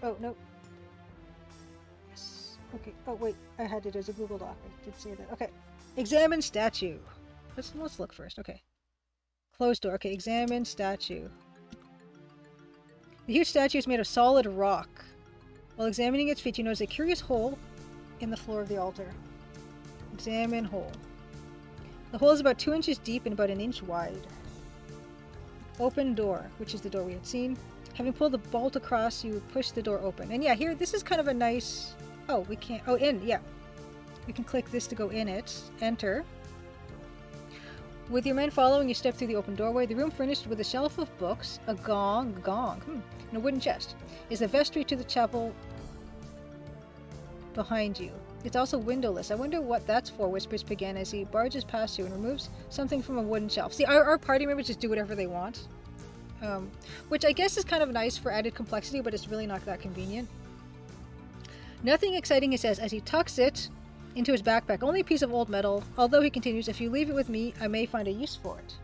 Oh, no. Yes. Okay. Oh, wait. I had it as a Google Doc. I did say that. Okay. Examine statue. Let's look first. Okay. Closed door. Okay. Examine statue. The huge statue is made of solid rock. While examining its feet, you notice a curious hole in the floor of the altar. Examine hole. The hole is about 2 inches deep and about an inch wide. Open door, which is the door we had seen. Having pulled the bolt across, you push the door open. And yeah, here, this is kind of a nice... Oh, we can't... Oh, in, yeah. We can click this to go in it. Enter. With your men following, you step through the open doorway. The room furnished with a shelf of books, a gong, and a wooden chest is the vestry to the chapel behind you. It's also windowless. I wonder what that's for, whispers Pagan as he barges past you and removes something from a wooden shelf. See, our party members just do whatever they want. Which I guess is kind of nice for added complexity, but it's really not that convenient. Nothing exciting, he says, as he tucks it into his backpack. Only a piece of old metal, although he continues, if you leave it with me, I may find a use for it.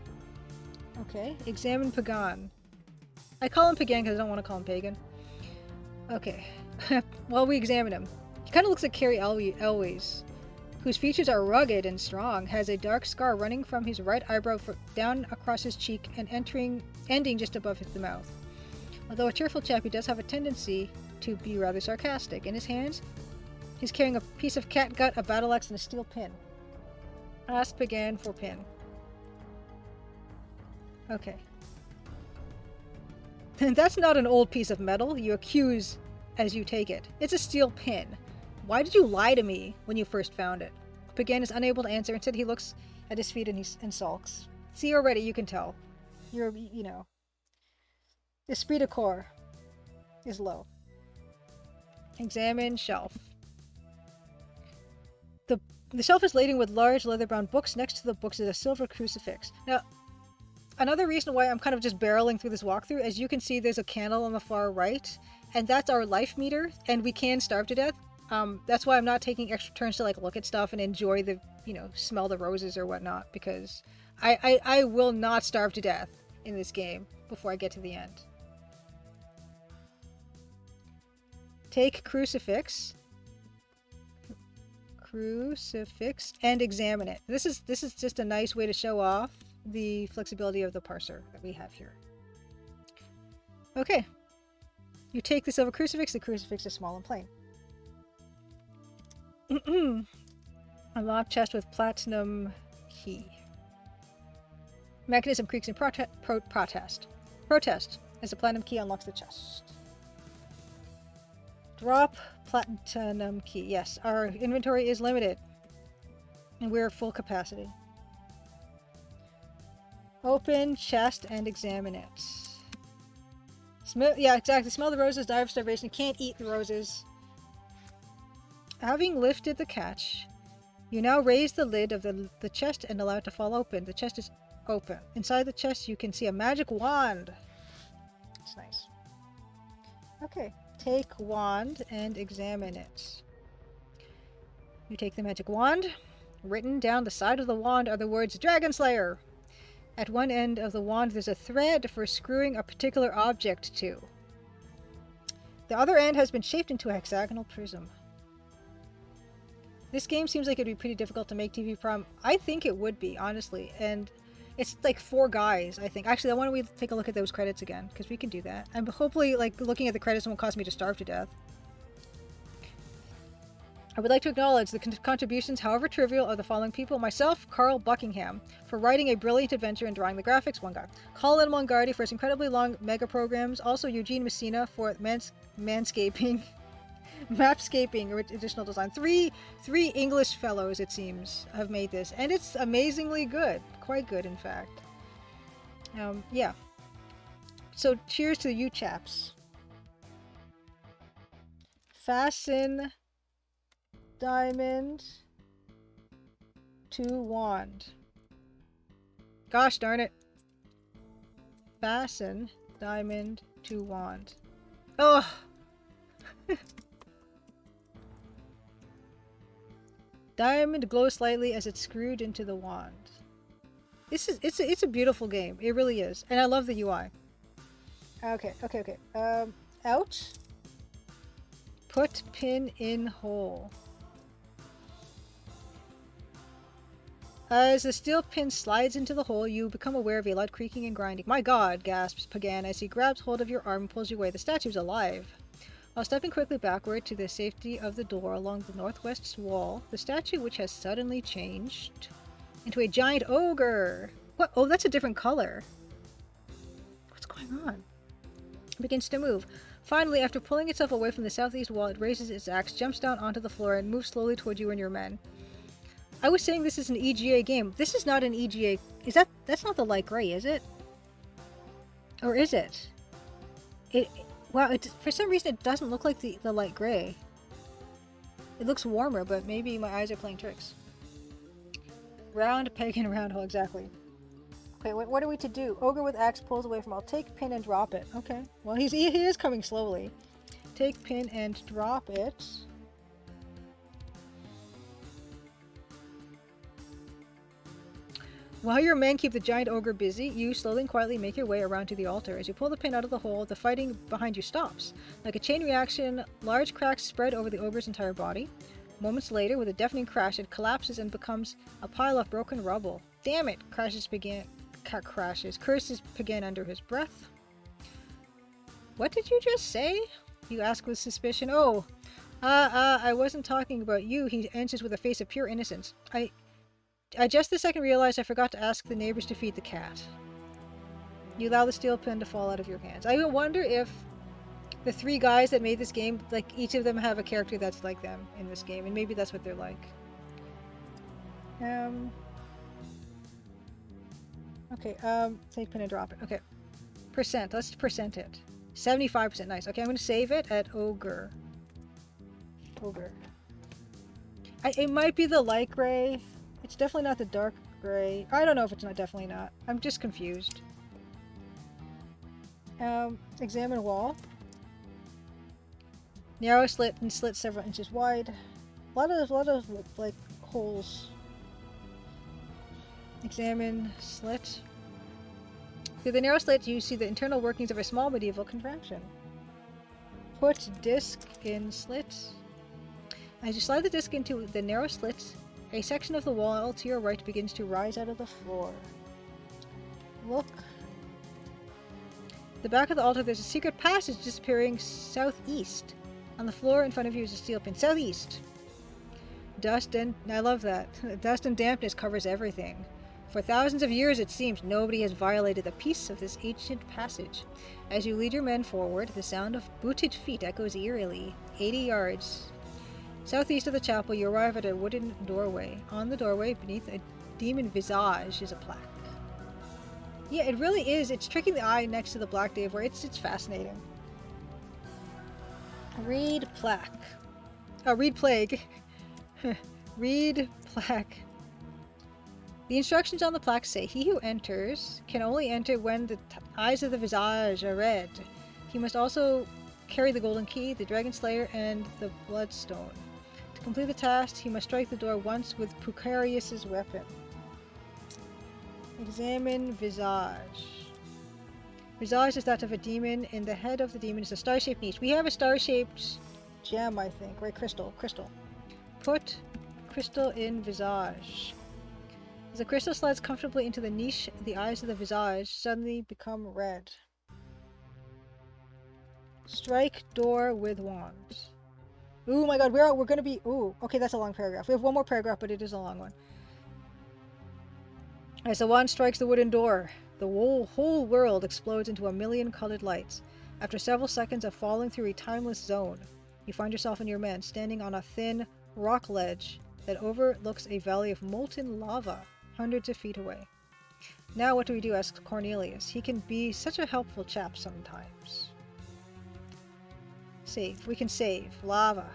Okay, examine Pagan. I call him Pagan because I don't want to call him Pagan. Okay, while we examine him. He kind of looks like Carrie Elwes, whose features are rugged and strong, has a dark scar running from his right eyebrow down across his cheek and ending just above the mouth. Although a cheerful chap, he does have a tendency to be rather sarcastic. In his hands, he's carrying a piece of cat gut, a battle axe, and a steel pin. Ask Pagan for pin. Okay. That's not an old piece of metal, you accuse as you take it. It's a steel pin. Why did you lie to me when you first found it? Pagan is unable to answer. Instead, he looks at his feet and sulks. See, already you can tell. You know. The esprit de corps is low. Examine shelf. The shelf is laden with large leather-bound books. Next to the books is a silver crucifix. Now, another reason why I'm kind of just barreling through this walkthrough, as you can see, there's a candle on the far right, and that's our life meter, and we can starve to death. That's why I'm not taking extra turns to like look at stuff and enjoy the, smell the roses or whatnot, because I will not starve to death in this game before I get to the end. Take crucifix, and examine it. This is just a nice way to show off the flexibility of the parser that we have here. Okay. You take the silver crucifix. The crucifix is small and plain. Unlock chest with platinum key. Mechanism creaks in protest. Protest as the platinum key unlocks the chest. Drop platinum key. Yes, our inventory is limited. And we're at full capacity. Open chest and examine it. Smell, yeah, exactly. Smell the roses, die of starvation. Can't eat the roses. Having lifted the catch, you now raise the lid of the chest and allow it to fall open. The chest is open. Inside the chest, you can see a magic wand. It's nice. Okay, take wand and examine it. You take the magic wand. Written down the side of the wand are the words Dragon Slayer. At one end of the wand, there's a thread for screwing a particular object to. The other end has been shaped into a hexagonal prism. This game seems like it'd be pretty difficult to make TV prom. I think it would be, honestly. And it's like 4 guys, I think. Actually, why don't we take a look at those credits again? Because we can do that. And hopefully, like, looking at the credits won't cause me to starve to death. I would like to acknowledge the contributions, however trivial, of the following people. Myself, Carl Buckingham, for writing a brilliant adventure and drawing the graphics, one guy. Colin Mongardi for his incredibly long mega programs. Also, Eugene Messina for manscaping. Mapscaping, additional design. Three English fellows, it seems, have made this. And it's amazingly good. Quite good, in fact. Yeah. So, cheers to you chaps. Fasten diamond to wand. Gosh darn it. Fasten diamond to wand. Oh! Diamond glows slightly as it's screwed into the wand. It's a beautiful game. It really is. And I love the UI. Okay. Out. Put pin in hole. As the steel pin slides into the hole, you become aware of a loud creaking and grinding. My god, gasps Pagan as he grabs hold of your arm and pulls you away. The statue's alive. While stepping quickly backward to the safety of the door along the northwest wall, the statue, which has suddenly changed into a giant ogre. What? Oh, that's a different color. What's going on? It begins to move. Finally, after pulling itself away from the southeast wall, it raises its axe, jumps down onto the floor, and moves slowly toward you and your men. I was saying this is an EGA game. This is not an EGA. That's not the light gray, is it? Or is it? Wow, for some reason it doesn't look like the light gray. It looks warmer, but maybe my eyes are playing tricks. Round peg and round hole, exactly. Okay, what are we to do? Ogre with axe pulls away from all. Take pin and drop it. Okay. Well, he is coming slowly. Take pin and drop it. While your men keep the giant ogre busy, you slowly and quietly make your way around to the altar. As you pull the pin out of the hole, the fighting behind you stops. Like a chain reaction, large cracks spread over the ogre's entire body. Moments later, with a deafening crash, it collapses and becomes a pile of broken rubble. Damn it! Curses Pagan under his breath. What did you just say? You ask with suspicion. Oh, I wasn't talking about you, he answers with a face of pure innocence. I just this second realized I forgot to ask the neighbors to feed the cat. You allow the steel pin to fall out of your hands. I wonder if the three guys that made this game, like, each of them have a character that's like them in this game, and maybe that's what they're like. Okay, take pin and drop it. Okay. Percent. Let's percent it. 75%. Nice. Okay, I'm going to save it at ogre. Ogre. It might be the light gray. It's definitely not the dark gray. I don't know if it's not. Definitely not. I'm just confused. Examine wall. Narrow slit and slit several inches wide. A lot of like holes. Examine slit. Through the narrow slit, you see the internal workings of a small medieval contraption. Put disc in slit. As you slide the disc into the narrow slit, a section of the wall to your right begins to rise out of the floor. Look. At the back of the altar, there's a secret passage disappearing southeast. On the floor in front of you is a steel pin. Southeast. Dust and... I love that. Dust and dampness covers everything. For thousands of years, it seems, nobody has violated the peace of this ancient passage. As you lead your men forward, the sound of booted feet echoes eerily. 80 yards. Southeast of the chapel, you arrive at a wooden doorway. On the doorway, beneath a demon visage, is a plaque. Yeah, it really is. It's tricking the eye next to the Black Day of War. It's fascinating. Read plaque. Oh, read plague. Read plaque. The instructions on the plaque say, he who enters can only enter when the eyes of the visage are red. He must also carry the golden key, the dragon slayer, and the bloodstone. To complete the task, he must strike the door once with Pucarius's weapon. Examine visage. Visage is that of a demon, and the head of the demon is a star-shaped niche. We have a star-shaped gem, I think. Right, crystal. Put crystal in visage. As the crystal slides comfortably into the niche, the eyes of the visage suddenly become red. Strike door with wand. Oh my god, we're gonna be... Ooh, okay, that's a long paragraph. We have one more paragraph, but it is a long one. As the wand strikes the wooden door, the whole world explodes into a million colored lights. After several seconds of falling through a timeless zone, you find yourself and your men standing on a thin rock ledge that overlooks a valley of molten lava, hundreds of feet away. Now what do we do? Asks Cornelius. He can be such a helpful chap sometimes. Save. We can save. Lava.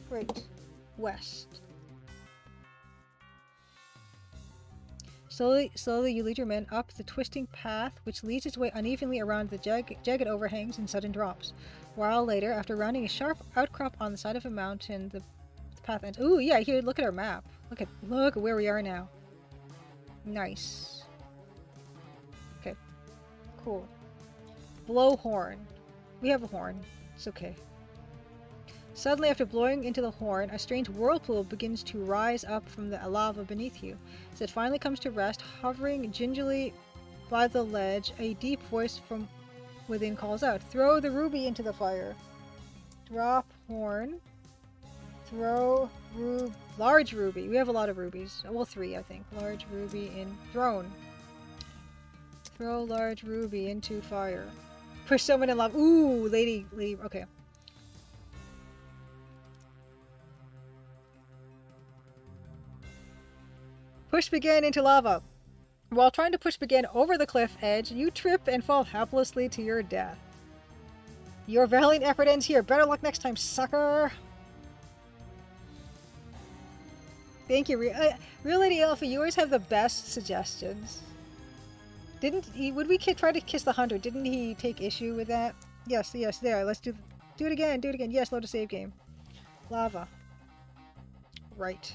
Great. West. Slowly you lead your men up the twisting path which leads its way unevenly around the jagged overhangs and sudden drops. A while later, after rounding a sharp outcrop on the side of a mountain, the path ends. Ooh, yeah, here, look at our map. Look at where we are now. Nice. Okay. Cool. Blowhorn. We have a horn. It's okay. Suddenly, after blowing into the horn, a strange whirlpool begins to rise up from the lava beneath you. As it finally comes to rest, hovering gingerly by the ledge, a deep voice from within calls out, "Throw the ruby into the fire." Drop horn. Throw large ruby. We have a lot of rubies. Well, 3, I think. Large ruby in thrown. Throw large ruby into fire. Push someone in lava. Ooh, lady. Okay. Push Begin into lava. While trying to push Begin over the cliff edge, you trip and fall helplessly to your death. Your valiant effort ends here. Better luck next time, sucker! Thank you, Real Lady Alpha. You always have the best suggestions. Would we try to kiss the hunter? Didn't he take issue with that? Yes, there. Let's do it again. Yes, load a save game. Lava. Right.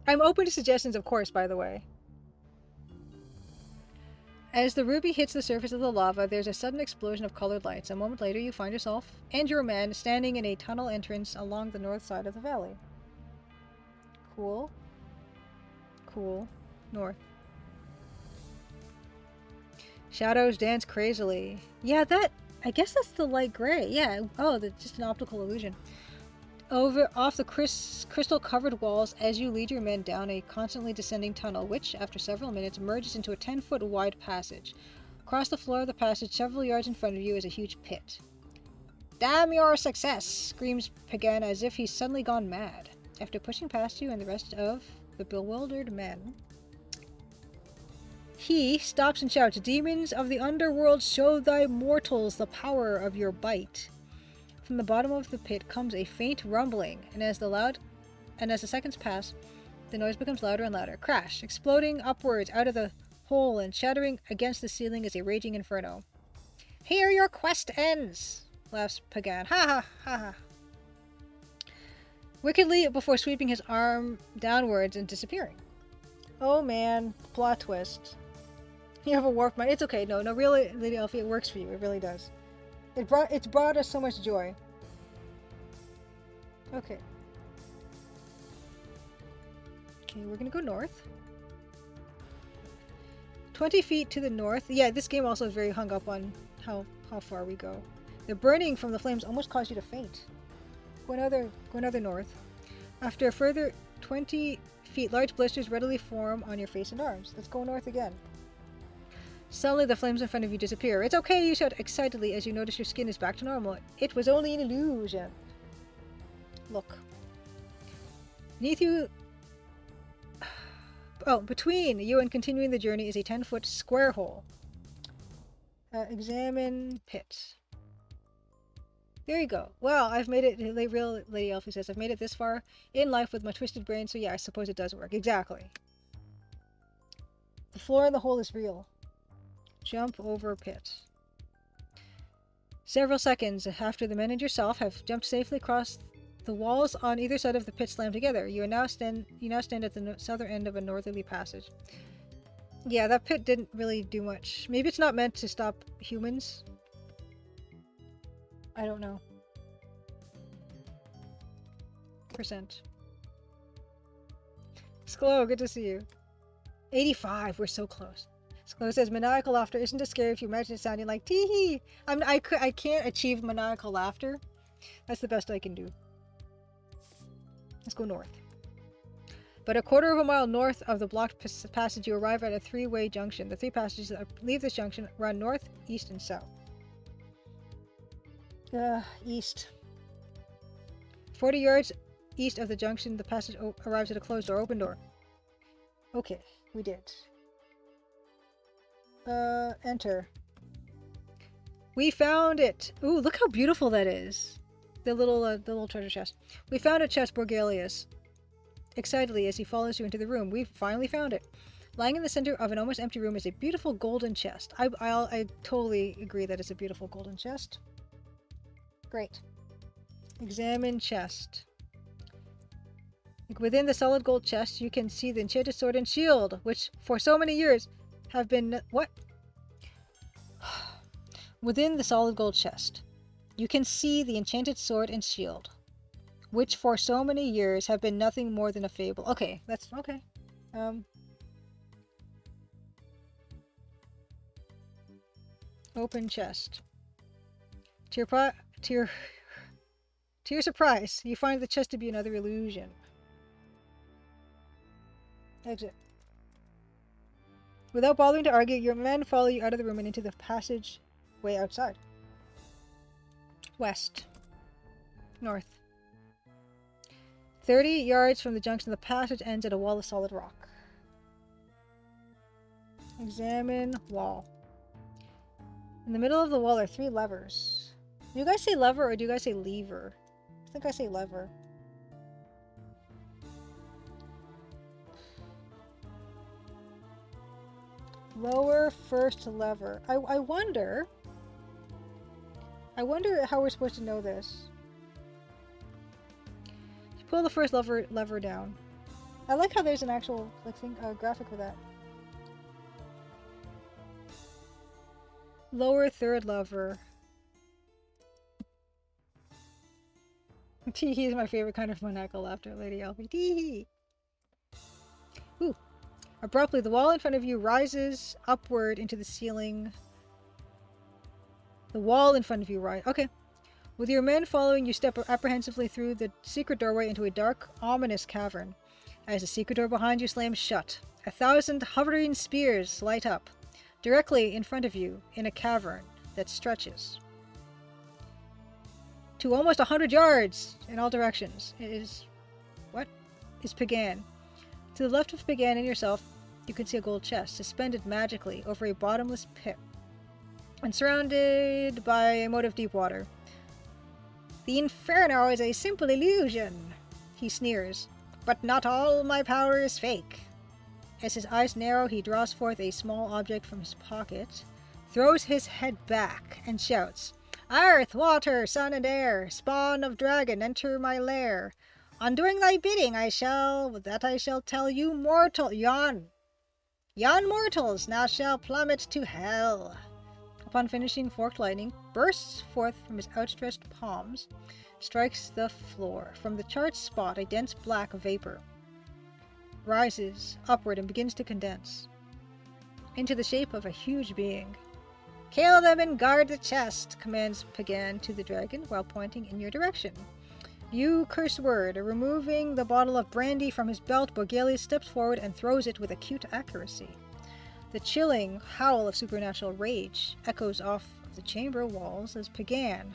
I'm open to suggestions, of course, by the way. As the ruby hits the surface of the lava, there's a sudden explosion of colored lights. A moment later, you find yourself and your man standing in a tunnel entrance along the north side of the valley. Cool. Cool. North. Shadows dance crazily. Yeah, I guess that's the light gray. Yeah. Oh, that's just an optical illusion. Off the crystal-covered walls as you lead your men down a constantly descending tunnel, which, after several minutes, merges into a 10-foot wide passage. Across the floor of the passage, several yards in front of you, is a huge pit. "Damn your success!" screams Pagan as if he's suddenly gone mad. After pushing past you and the rest of the bewildered men, he stops and shouts, "Demons of the underworld, show thy mortals the power of your bite." From the bottom of the pit comes a faint rumbling, and as the seconds pass, the noise becomes louder and louder. Crash! Exploding upwards out of the hole and shattering against the ceiling is a raging inferno. "Here your quest ends!" laughs Pagan. Ha ha ha ha! Wickedly before sweeping his arm downwards and disappearing. Oh man, plot twist. You have a warped mind. It's okay. No, really, Lady Elfie, it works for you. It really does. It's brought us so much joy. Okay. Okay, we're gonna go north. 20 feet to the north. Yeah, this game also is very hung up on how far we go. The burning from the flames almost caused you to faint. Go another north. After a further 20 feet, large blisters readily form on your face and arms. Let's go north again. Suddenly, the flames in front of you disappear. "It's okay," you shout excitedly as you notice your skin is back to normal. It was only an illusion. Look. Beneath you... Oh, between you and continuing the journey is a 10-foot square hole. Examine pit. There you go. Well, I've made it, Real Lady Elfie says, I've made it this far in life with my twisted brain, so yeah, I suppose it does work. Exactly. The floor in the hole is real. Jump over pit. Several seconds after the men and yourself have jumped safely across the walls on either side of the pit slam together, you now stand at the southern end of a northerly passage. Yeah, that pit didn't really do much. Maybe it's not meant to stop humans. I don't know. Percent. Sklo, good to see you. 85, we're so close. Sklo says, maniacal laughter isn't as scary if you imagine it sounding like tee-hee. I can't achieve maniacal laughter. That's the best I can do. Let's go north. But a quarter of a mile north of the blocked passage, you arrive at a three-way junction. The three passages that leave this junction run north, east, and south. East. 40 yards east of the junction, the passage arrives at a closed door. Open door. Okay, we did. Enter. We found it! Ooh, look how beautiful that is. The little treasure chest. We found it, chest Borgelius. Excitedly as he follows you into the room. We've finally found it. Lying in the center of an almost empty room is a beautiful golden chest. I totally agree that it's a beautiful golden chest. Great. Examine chest. Within the solid gold chest, you can see the enchanted sword and shield, which for so many years have been... What? Within the solid gold chest, you can see the enchanted sword and shield, which for so many years have been nothing more than a fable. Okay, that's... Okay. Open chest. To your surprise, you find the chest to be another illusion. Exit. Without bothering to argue, your men follow you out of the room and into the passageway outside. West. North. 30 yards from the junction, the passage ends at a wall of solid rock. Examine wall. In the middle of the wall are 3 levers. Do you guys say lever or do you guys say lever? I think I say lever. Lower first lever. I wonder how we're supposed to know this. Pull the first lever down. I like how there's an actual graphic for that. Lower third lever. Tee-hee is my favorite kind of maniacal laughter, Lady Elfie. Tee-hee! Ooh. Abruptly, the wall in front of you rises upward into the ceiling. The wall in front of you rises. Okay. With your men following, you step apprehensively through the secret doorway into a dark, ominous cavern. As the secret door behind you slams shut, 1,000 hovering spears light up, directly in front of you, in a cavern that stretches to almost 100 yards in all directions. It is... What? Is Pagan. To the left of Pagan and yourself, you can see a gold chest suspended magically over a bottomless pit and surrounded by a moat of deep water. The Inferno is a simple illusion, he sneers, but not all my power is fake. As his eyes narrow, he draws forth a small object from his pocket, throws his head back, and shouts, Earth, water, sun, and air, spawn of dragon, enter my lair. On doing thy bidding I shall tell you mortal, yon mortals now shall plummet to hell. Upon finishing, forked lightning bursts forth from his outstretched palms, strikes the floor. From the charred spot, a dense black vapor rises upward and begins to condense into the shape of a huge being. Kill them and guard the chest, commands Pagan to the dragon while pointing in your direction. You curse word. Removing the bottle of brandy from his belt, Borgelius steps forward and throws it with acute accuracy. The chilling howl of supernatural rage echoes off the chamber walls as Pagan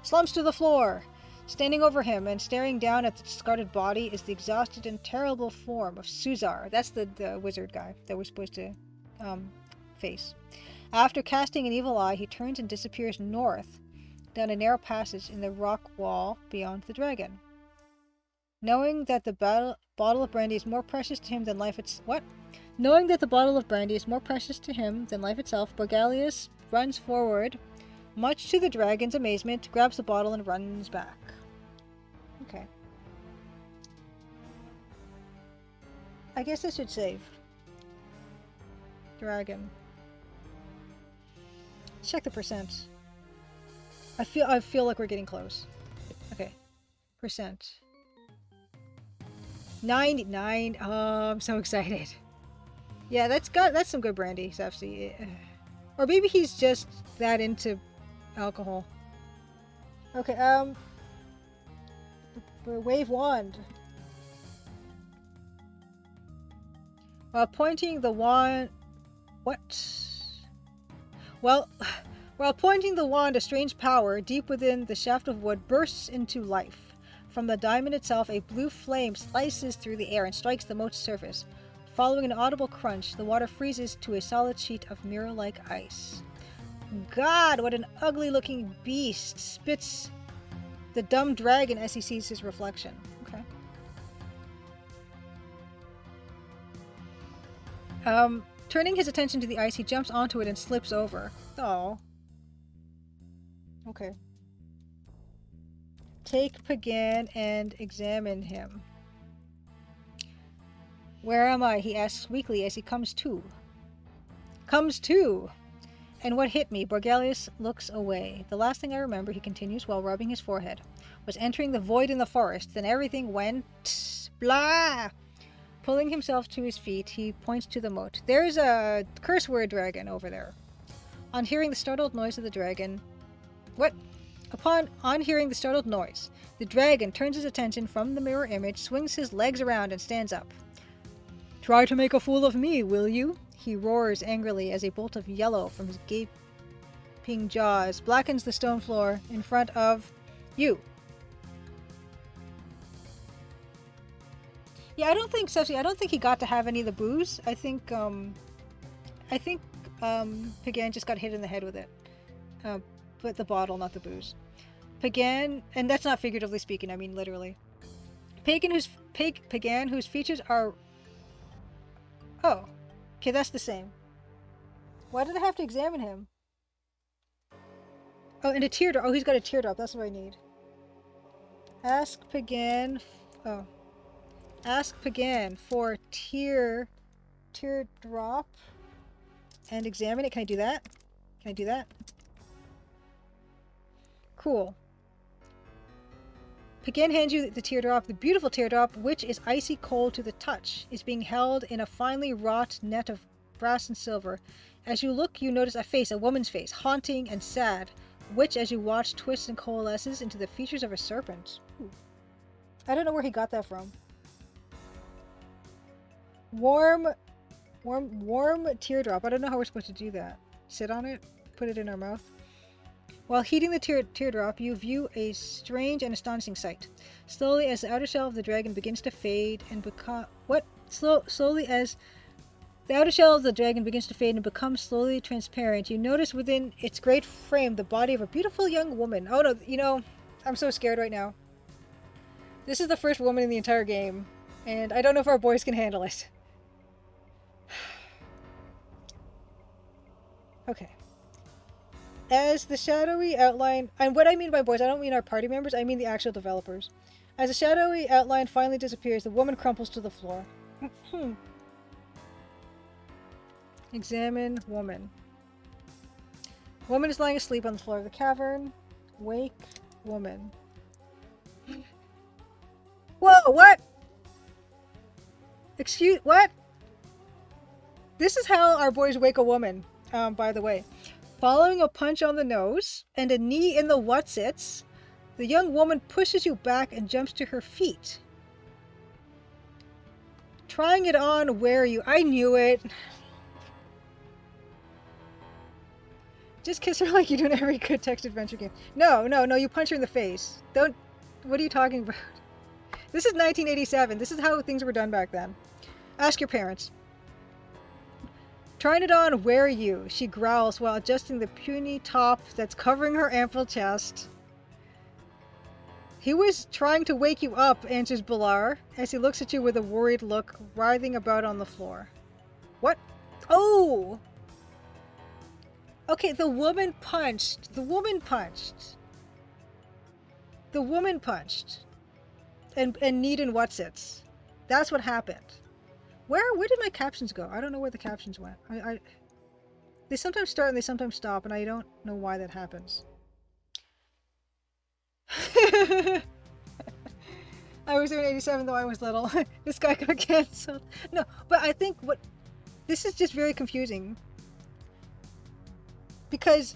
slumps to the floor. Standing over him and staring down at the discarded body is the exhausted and terrible form of Suzar. That's the wizard guy that we're supposed to face. After casting an evil eye, he turns and disappears north down a narrow passage in the rock wall beyond the dragon. Knowing that the bottle of brandy is more precious to him than life itself... Knowing that the bottle of brandy is more precious to him than life itself, Borgelius runs forward, much to the dragon's amazement, grabs the bottle and runs back. Okay. I guess I should save. Dragon. Check the percent. I feel like we're getting close. Okay. Percent. 99. Oh, I'm so excited. Yeah, that's some good brandy, Safsy. Or maybe he's just that into alcohol. Okay, wave wand. While pointing the wand... What? Well, while pointing the wand, a strange power deep within the shaft of wood bursts into life. From the diamond itself, a blue flame slices through the air and strikes the moat's surface. Following an audible crunch, the water freezes to a solid sheet of mirror-like ice. God, what an ugly-looking beast, spits the dumb dragon as he sees his reflection. Okay. Turning his attention to the ice, he jumps onto it and slips over. Oh. Okay. Take Pagan and examine him. Where am I? He asks weakly as he comes to. Comes to! And what hit me? Borgelius looks away. The last thing I remember, he continues while rubbing his forehead, was entering the void in the forest. Then everything went... blah! Pulling himself to his feet, he points to the moat. There's a curse word dragon over there. On hearing the startled noise of the dragon... What? On hearing the startled noise, the dragon turns his attention from the mirror image, swings his legs around, and stands up. Try to make a fool of me, will you? He roars angrily as a bolt of yellow from his gaping jaws blackens the stone floor in front of you. Yeah, I don't think he got to have any of the booze. I think Pagan just got hit in the head with it. But the bottle, not the booze. Pagan, and that's not figuratively speaking, I mean literally. Pagan whose features are... Oh. Okay, that's the same. Why did I have to examine him? Oh, and a teardrop. Oh, he's got a teardrop. That's what I need. Ask Pagan... Oh. Ask Pagan for teardrop and examine it. Can I do that? Can I do that? Cool. Pagan hands you the teardrop. The beautiful teardrop, which is icy cold to the touch, is being held in a finely wrought net of brass and silver. As you look, you notice a face, a woman's face, haunting and sad, which, as you watch, twists and coalesces into the features of a serpent. Ooh. I don't know where he got that from. Warm teardrop. I don't know how we're supposed to do that. Sit on it? Put it in our mouth? While heating the teardrop, you view a strange and astonishing sight. Slowly, as the outer shell of the dragon begins to fade and become... What? Slowly, as the outer shell of the dragon begins to fade and becomes slowly transparent, you notice within its great frame the body of a beautiful young woman. Oh no, you know, I'm so scared right now. This is the first woman in the entire game, and I don't know if our boys can handle it. Okay. As the shadowy outline, and what I mean by boys, I don't mean our party members, I mean the actual developers. As the shadowy outline finally disappears, the woman crumples to the floor. Examine woman. Woman is lying asleep on the floor of the cavern. Wake woman. Whoa, what? Excuse, what? This is how our boys wake a woman, by the way. Following a punch on the nose and a knee in the whatsits, the young woman pushes you back and jumps to her feet. Trying it on where you... I knew it. Just kiss her like you do in every good text adventure game. No, you punch her in the face. Don't... What are you talking about? This is 1987. This is how things were done back then. Ask your parents. Trying it on, where are you? She growls while adjusting the puny top that's covering her ample chest. He was trying to wake you up, answers Balar, as he looks at you with a worried look, writhing about on the floor. What? Oh! Okay, the woman punched. The woman punched. The woman punched. And kneed in whatsits. That's what happened. Where did my captions go? I don't know where the captions went. They sometimes start and they sometimes stop, and I don't know why that happens. I was there in 87, though I was little. This guy got cancelled. No, but I think this is just very confusing. Because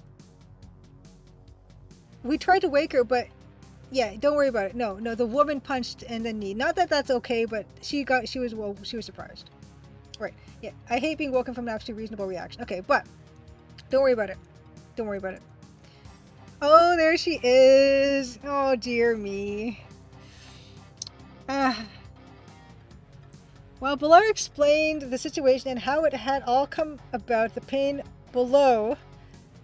we tried to wake her, but yeah, don't worry about it. No, the woman punched and then knee. Not that that's okay, but she was surprised. Right. Yeah, I hate being woken from an actually reasonable reaction. Okay, but don't worry about it. Don't worry about it. Oh, there she is. Oh, dear me. While Balar explained the situation and how it had all come about, the pain below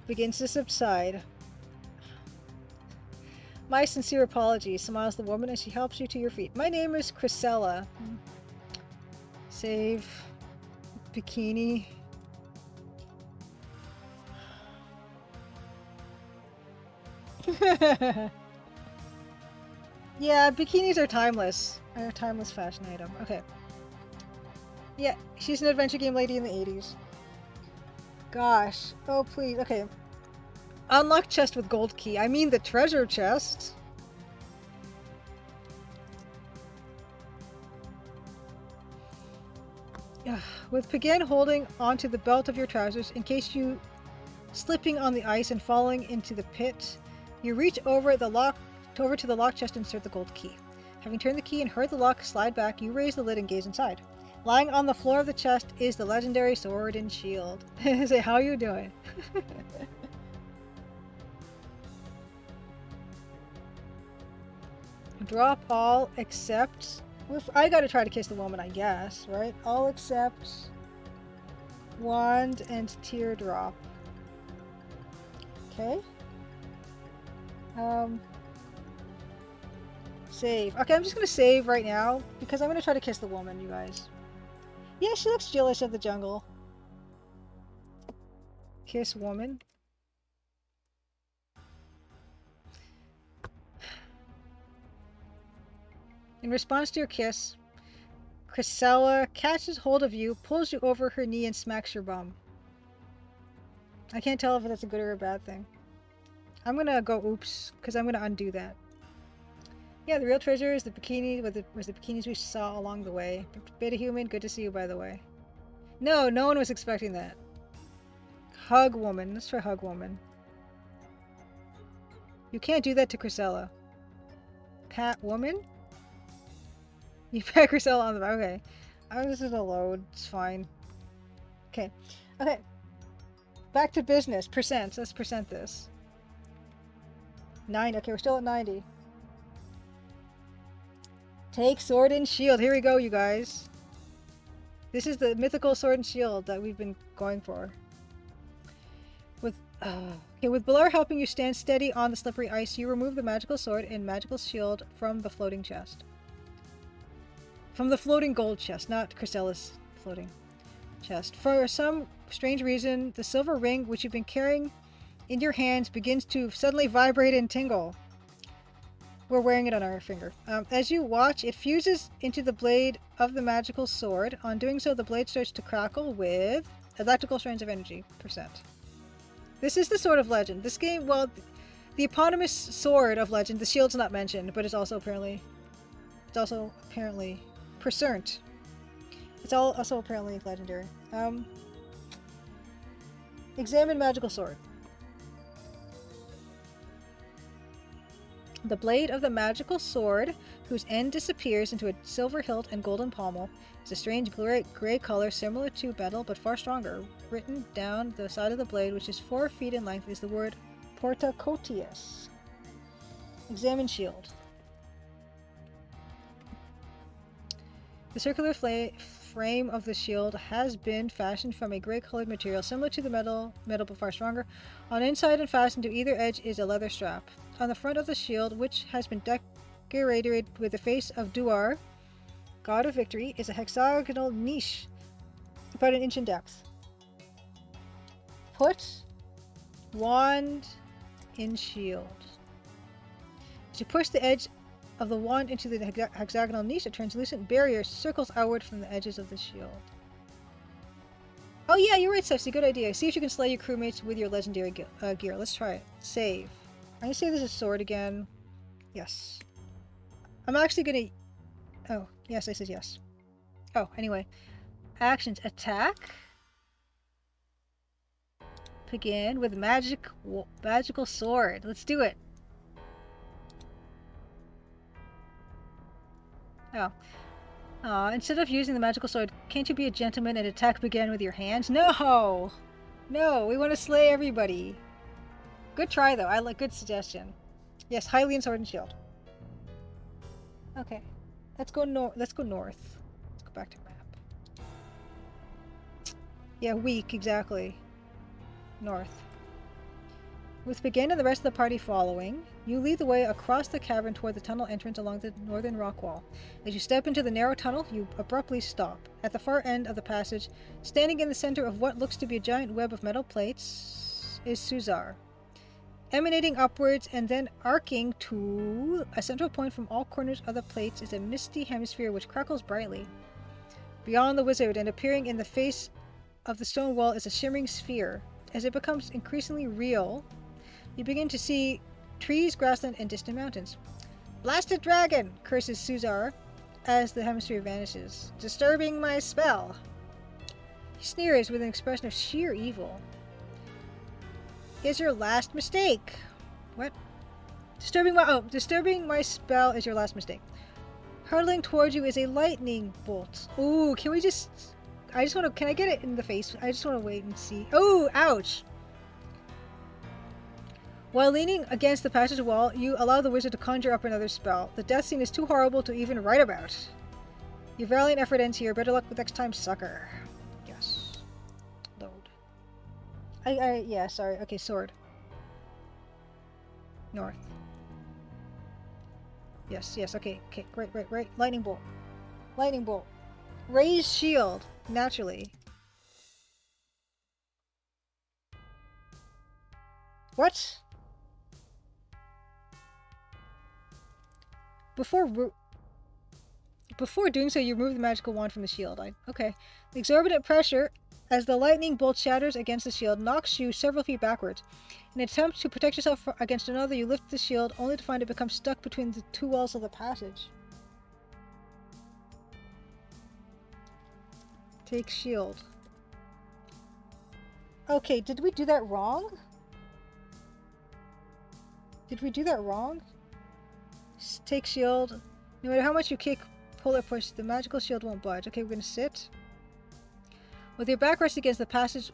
begins to subside. My sincere apologies, smiles the woman as she helps you to your feet. My name is Crysella. Save. Bikini. Yeah, bikinis are timeless. They're a timeless fashion item. Okay. Yeah, she's an adventure game lady in the 80s. Gosh. Oh, please. Okay. Unlock chest with gold key. I mean the treasure chest. With begin holding onto the belt of your trousers in case you slipping on the ice and falling into the pit, you reach over to the lock chest and insert the gold key. Having turned the key and heard the lock slide back, you raise the lid and gaze inside. Lying on the floor of the chest is the legendary sword and shield. Say, how you doing? Drop all except... I gotta try to kiss the woman, I guess, right? All except wand and teardrop. Okay. Save. Okay, I'm just gonna save right now because I'm gonna try to kiss the woman, you guys. Yeah, she looks jealous of the jungle. Kiss woman. In response to your kiss, Crysella catches hold of you, pulls you over her knee, and smacks your bum. I can't tell if that's a good or a bad thing. I'm gonna go oops, because I'm gonna undo that. Yeah, the real treasure is the bikini, was the bikinis we saw along the way. Beta human, good to see you, by the way. No, no one was expecting that. Hug woman. Let's try hug woman. You can't do that to Crysella. Pat woman? You pat Crysella on the back. Okay. This is a load. It's fine. Okay. Okay. Back to business. Percent. Let's percent this. 9. Okay, we're still at 90. Take sword and shield. Here we go, you guys. This is the mythical sword and shield that we've been going for. With Balar helping you stand steady on the slippery ice, you remove the magical sword and magical shield from the floating chest. From the floating gold chest, not Crysella's floating chest. For some strange reason, the silver ring which you've been carrying in your hands begins to suddenly vibrate and tingle. We're wearing it on our finger. As you watch, it fuses into the blade of the magical sword. On doing so, the blade starts to crackle with electrical strands of energy. Percent. This is the Sword of Legend. This game, well, the eponymous Sword of Legend, the shield's not mentioned, but it's also apparently percent. It's also apparently legendary. Examine magical sword. The blade of the magical sword, whose end disappears into a silver hilt and golden pommel, is a strange gray color similar to metal but far stronger. Written down the side of the blade, which is 4 feet in length, is the word Portacotius. Examine shield. The circular frame of the shield has been fashioned from a gray-colored material similar to the metal but far stronger. On the inside and fastened to either edge is a leather strap. On the front of the shield, which has been decorated with the face of Duar, god of victory, is a hexagonal niche about an inch in depth. Put wand in shield. As you push the edge of the wand into the hexagonal niche, a translucent barrier circles outward from the edges of the shield. Oh yeah, you're right, Sepsi. Good idea. See if you can slay your crewmates with your legendary gear. Let's try it. Save. I'm gonna say this is sword again. Yes. I'm actually gonna... Oh, yes, I said yes. Oh, anyway. Actions. Attack. Begin with magical sword. Let's do it. Oh. Instead of using the magical sword, can't you be a gentleman and attack begin with your hands? No! No, we want to slay everybody. Good try, though. I like good suggestion. Yes, Hylian sword and shield. Okay. Let's go north. Let's go north. Let's go back to map. Yeah, weak, exactly. North. With Begin and the rest of the party following, you lead the way across the cavern toward the tunnel entrance along the northern rock wall. As you step into the narrow tunnel, you abruptly stop. At the far end of the passage, standing in the center of what looks to be a giant web of metal plates, is Suzar. Emanating upwards and then arcing to a central point from all corners of the plates is a misty hemisphere which crackles brightly. Beyond the wizard and appearing in the face of the stone wall is a shimmering sphere. As it becomes increasingly real, you begin to see trees, grassland, and distant mountains. Blasted dragon! Curses Suzar as the hemisphere vanishes. Disturbing my spell! He sneers with an expression of sheer evil. Is your last mistake. What? Disturbing my spell is your last mistake. Hurtling towards you is a lightning bolt. Ooh, can we just... can I get it in the face? I just want to wait and see. Oh, ouch! While leaning against the passage wall, you allow the wizard to conjure up another spell. The death scene is too horrible to even write about. Your valiant effort ends here. Better luck with next time, sucker. Yes. Load. Yeah, sorry. Okay, sword. North. Yes, okay, right. Lightning bolt. Lightning bolt. Raise shield. Naturally. What? Before doing so, you remove the magical wand from the shield. Okay. The exorbitant pressure as the lightning bolt shatters against the shield knocks you several feet backwards. In an attempt to protect yourself against another, you lift the shield only to find it become stuck between the two walls of the passage. Take shield. Okay, did we do that wrong? Did we do that wrong? Take shield. No matter how much you kick, pull, or push, the magical shield won't budge. Okay, we're gonna sit. With your back resting against the passage,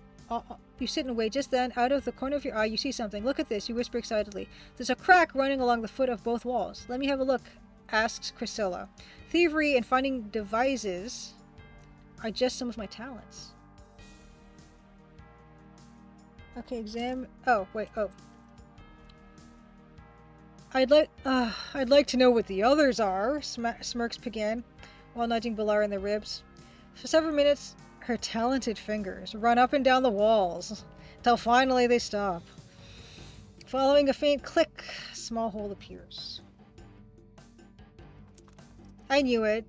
you sit and wait. Just then, out of the corner of your eye, you see something. Look at this, you whisper excitedly. There's a crack running along the foot of both walls. Let me have a look, asks Crysella. Thievery and finding devices are just some of my talents. Okay, oh, wait, oh. I'd like to know what the others are, smirks Pagan, while nudging Balar in the ribs. For several minutes, her talented fingers run up and down the walls, till finally they stop. Following a faint click, a small hole appears. I knew it.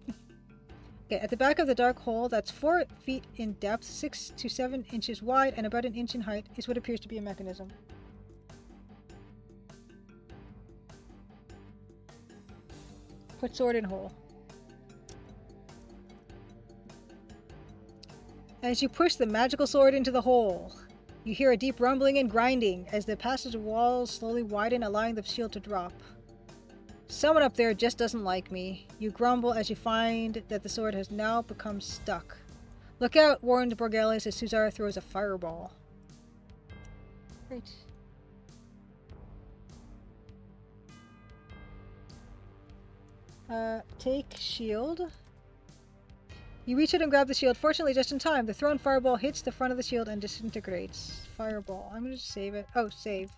Okay, at the back of the dark hole, that's 4 feet in depth, 6 to 7 inches wide, and about an inch in height, is what appears to be a mechanism. Put sword in hole. As you push the magical sword into the hole, you hear a deep rumbling and grinding as the passage walls slowly widen, allowing the shield to drop. Someone up there just doesn't like me. You grumble as you find that the sword has now become stuck. Look out, warned Borgelis as Suzar throws a fireball. Great. Take shield. You reach out and grab the shield, fortunately just in time. The thrown fireball hits the front of the shield and disintegrates. Fireball. I'm gonna just save it. Oh, save.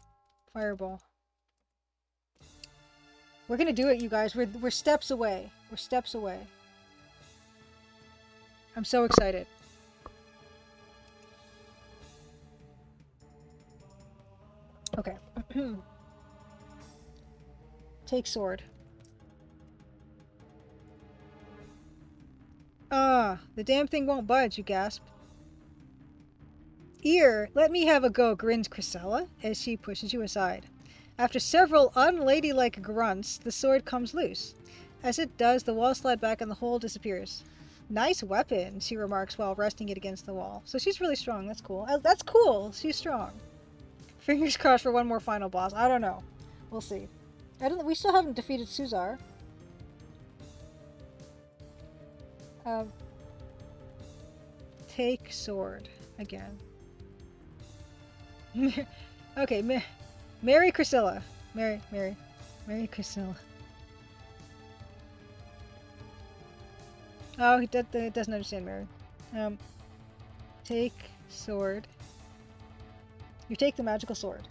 Fireball. We're gonna do it, you guys. We're steps away. We're steps away. I'm so excited. Okay. Take sword. The damn thing won't budge, you gasp. Ear, let me have a go, grins Crysella as she pushes you aside. After several unladylike grunts, the sword comes loose. As it does, the wall slide back and the hole disappears. Nice weapon, she remarks while resting it against the wall. So she's really strong, that's cool. That's cool, she's strong. Fingers crossed for one more final boss. I don't know. We'll see. We still haven't defeated Suzar. Take sword again. Okay, marry Crysella. Marry Crysella. Oh, he doesn't understand Mary. Take sword. You take the magical sword.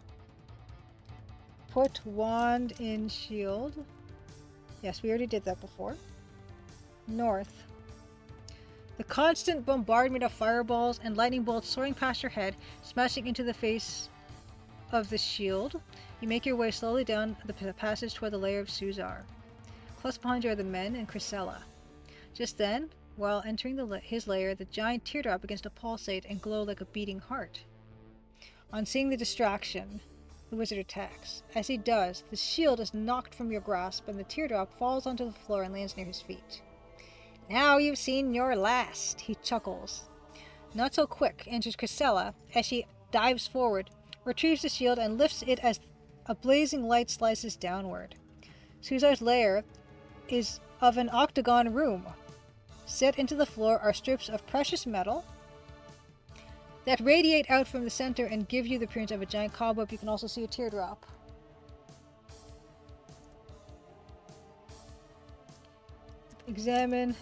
Put wand in shield. Yes, we already did that before. North. The constant bombardment of fireballs and lightning bolts soaring past your head, smashing into the face of the shield. You make your way slowly down the passage toward the lair of Suzar. Close behind you are the men and Crysella. Just then, while entering his lair, the giant teardrop begins to pulsate and glow like a beating heart. On seeing the distraction, the wizard attacks. As he does, the shield is knocked from your grasp and the teardrop falls onto the floor and lands near his feet. Now you've seen your last, he chuckles. Not so quick, enters Crysella as she dives forward, retrieves the shield, and lifts it as a blazing light slices downward. Suzar's lair is of an octagon room. Set into the floor are strips of precious metal that radiate out from the center and give you the appearance of a giant cobweb. You can also see a teardrop. Examine.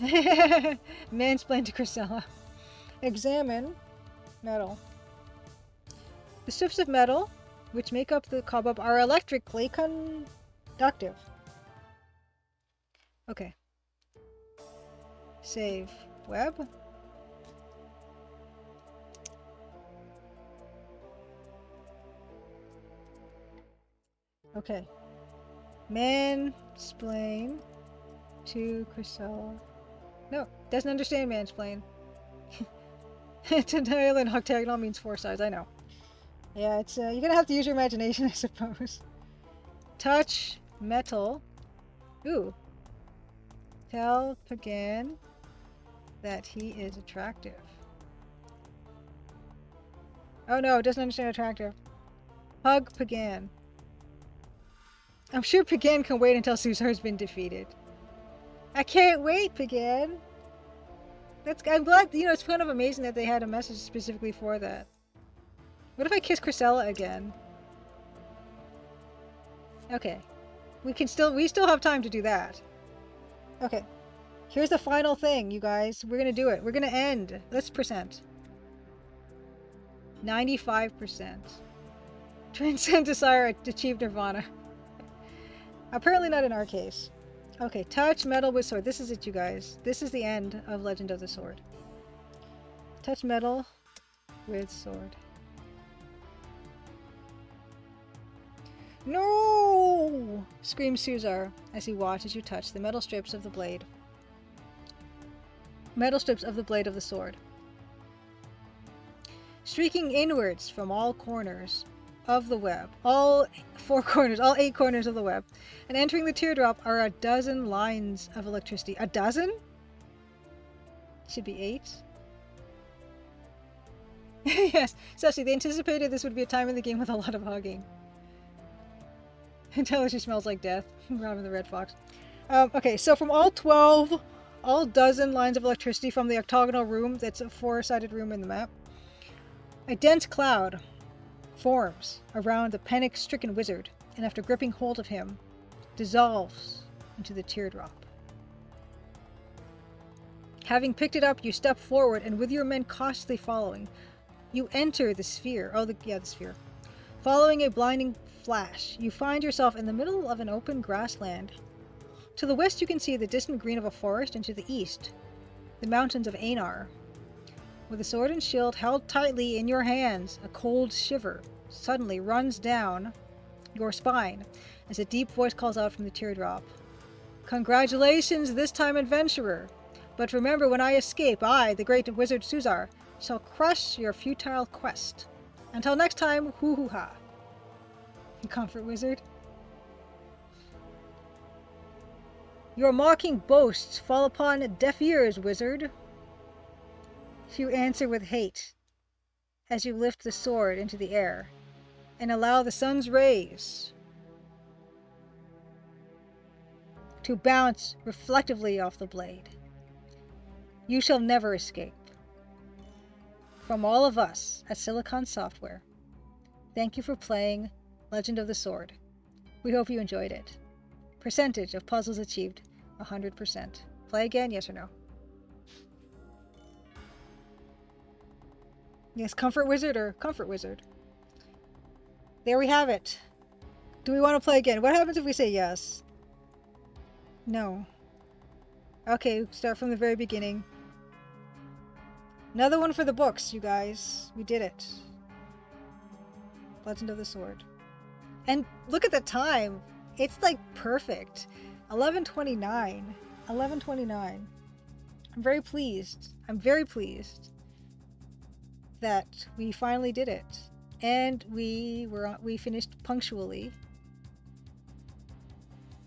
Mansplain to Crysella. Examine metal. The strips of metal, which make up the cobweb, are electrically conductive. Okay. Save. Web. Okay. Mansplain to Crysella. No, doesn't understand mansplain. Denial and octagonal means 4 sides, I know. Yeah, it's you're gonna have to use your imagination, I suppose. Touch metal. Ooh. Tell Pagan that he is attractive. Oh no, doesn't understand attractive. Hug Pagan. I'm sure Pagan can wait until Suzar's been defeated. I can't wait, Pagan. I'm glad, it's kind of amazing that they had a message specifically for that. What if I kiss Crysella again? Okay. We still have time to do that. Okay. Here's the final thing, you guys. We're gonna do it. We're gonna end. Let's percent. 95%. Transcend desire, achieve nirvana. Apparently not in our case. Okay, touch metal with sword. This is it, you guys. This is the end of Legend of the Sword. Touch metal with sword. No! Screams Suzar as he watches you touch the metal strips of the blade. Metal strips of the blade of the sword. Streaking inwards from all corners of the web. All 8 corners of the web. And entering the teardrop are a dozen lines of electricity. A dozen? Should be 8. Yes, Ceci, they anticipated this would be a time in the game with a lot of hugging. Until she smells like death. Robin the Red Fox. Okay, so from all dozen lines of electricity from the octagonal room, that's a 4-sided room in the map, a dense cloud forms around the panic-stricken wizard, and after gripping hold of him, dissolves into the teardrop. Having picked it up, you step forward, and with your men cautiously following, you enter the sphere. The sphere. Following a blinding flash, you find yourself in the middle of an open grassland. To the west, you can see the distant green of a forest, and to the east, the mountains of Einar. With the sword and shield held tightly in your hands, a cold shiver suddenly runs down your spine as a deep voice calls out from the teardrop. Congratulations this time, adventurer! But remember, when I escape, I, the great wizard Suzar, shall crush your futile quest. Until next time, hoo-hoo-ha. Comfort wizard. Your mocking boasts fall upon deaf ears, wizard. You answer with hate as you lift the sword into the air and allow the sun's rays to bounce reflectively off the blade. You shall never escape. From all of us at Silicon Software, thank you for playing Legend of the Sword. We hope you enjoyed it. Percentage of puzzles achieved, 100%. Play again, yes or no? Yes, Comfort Wizard or Comfort Wizard. There we have it. Do we want to play again? What happens if we say yes? No. Okay, start from the very beginning. Another one for the books, you guys. We did it. Legend of the Sword. And look at the time. It's like perfect. 11:29. 11:29. I'm very pleased. I'm very pleased that we finally did it. And we finished punctually.